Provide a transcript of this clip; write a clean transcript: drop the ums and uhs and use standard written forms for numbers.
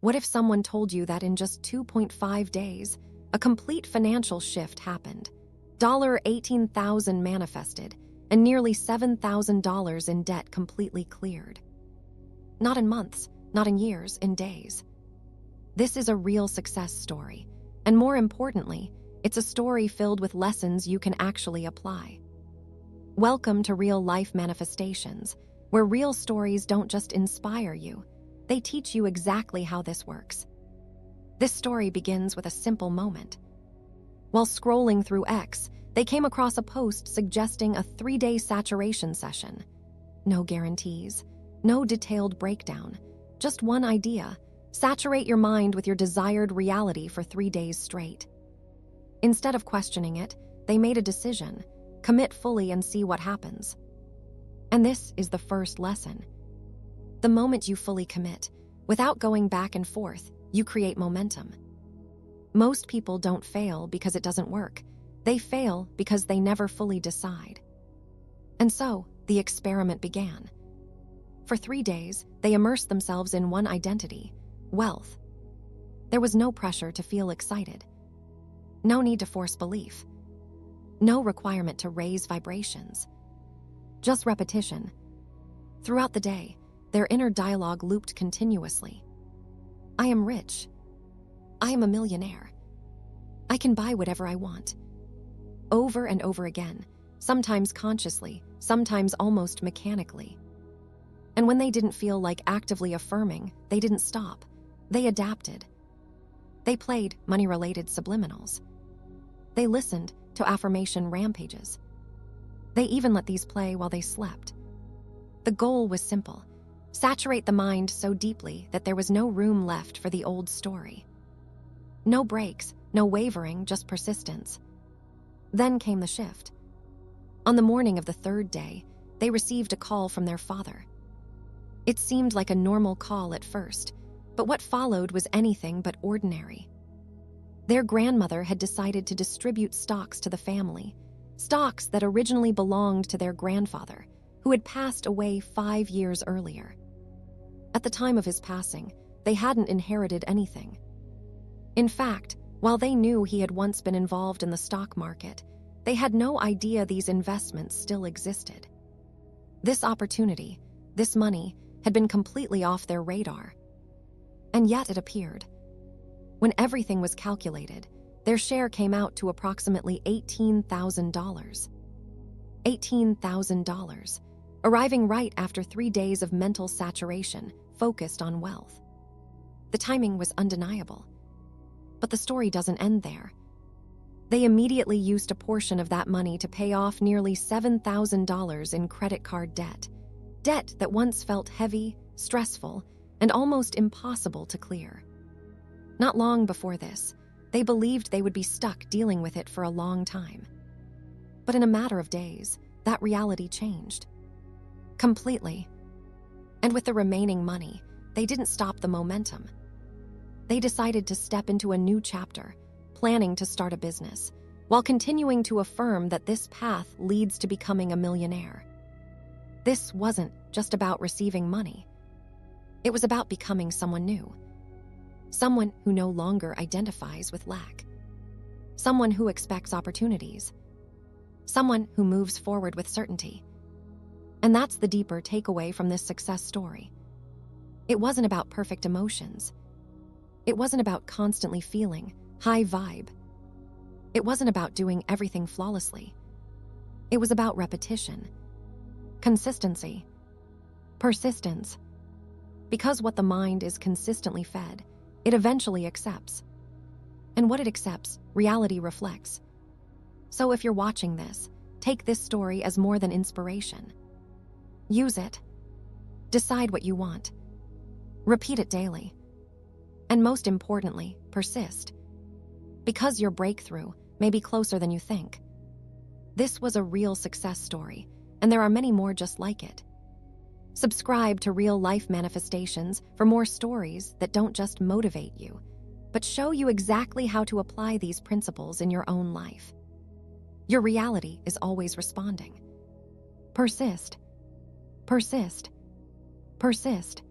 What if someone told you that in just 2.5 days, a complete financial shift happened? $18,000 manifested, and nearly $7,000 in debt completely cleared. Not in months, not in years, in days. This is a real success story, and more importantly, it's a story filled with lessons you can actually apply. Welcome to Real Life Manifestations, where real stories don't just inspire you, they teach you exactly how this works. This story begins with a simple moment. While scrolling through X, they came across a post suggesting a 3-day saturation session. No guarantees, no detailed breakdown, just one idea: saturate your mind with your desired reality for 3 days straight. Instead of questioning it, they made a decision: commit fully and see what happens. And this is the first lesson. The moment you fully commit, without going back and forth, you create momentum. Most people don't fail because it doesn't work. They fail because they never fully decide. And so, the experiment began. For 3 days, they immersed themselves in one identity: wealth. There was no pressure to feel excited. No need to force belief. No requirement to raise vibrations. Just repetition. Throughout the day, their inner dialogue looped continuously. I am rich. I am a millionaire. I can buy whatever I want. Over and over again, sometimes consciously, sometimes almost mechanically. And when they didn't feel like actively affirming, they didn't stop. They adapted. They played money-related subliminals. They listened to affirmation rampages. They even let these play while they slept. The goal was simple: saturate the mind so deeply that there was no room left for the old story. No breaks, no wavering, just persistence. Then came the shift. On the morning of the 3rd day, they received a call from their father. It seemed like a normal call at first, but what followed was anything but ordinary. Their grandmother had decided to distribute stocks to the family, stocks that originally belonged to their grandfather, who had passed away 5 years earlier. At the time of his passing, they hadn't inherited anything. In fact, while they knew he had once been involved in the stock market, they had no idea these investments still existed. This opportunity, this money, had been completely off their radar. And yet it appeared. When everything was calculated, their share came out to approximately $18,000. $18,000, arriving right after 3 days of mental saturation focused on wealth. The timing was undeniable. But the story doesn't end there. They immediately used a portion of that money to pay off nearly $7,000 in credit card debt. Debt that once felt heavy, stressful, and almost impossible to clear. Not long before this, they believed they would be stuck dealing with it for a long time. But in a matter of days, that reality changed. Completely. And with the remaining money, they didn't stop the momentum. They decided to step into a new chapter, planning to start a business, while continuing to affirm that this path leads to becoming a millionaire. This wasn't just about receiving money. It was about becoming someone new. Someone who no longer identifies with lack. Someone who expects opportunities. Someone who moves forward with certainty. And that's the deeper takeaway from this success story. It wasn't about perfect emotions. It wasn't about constantly feeling high vibe. It wasn't about doing everything flawlessly. It was about repetition, consistency, persistence. Because what the mind is consistently fed, it eventually accepts. And what it accepts, reality reflects. So if you're watching this, take this story as more than inspiration. Use it. Decide what you want. Repeat it daily. And most importantly, persist. Because your breakthrough may be closer than you think. This was a real success story, and there are many more just like it. Subscribe to Real Life Manifestations for more stories that don't just motivate you, but show you exactly how to apply these principles in your own life. Your reality is always responding. Persist. Persist. Persist.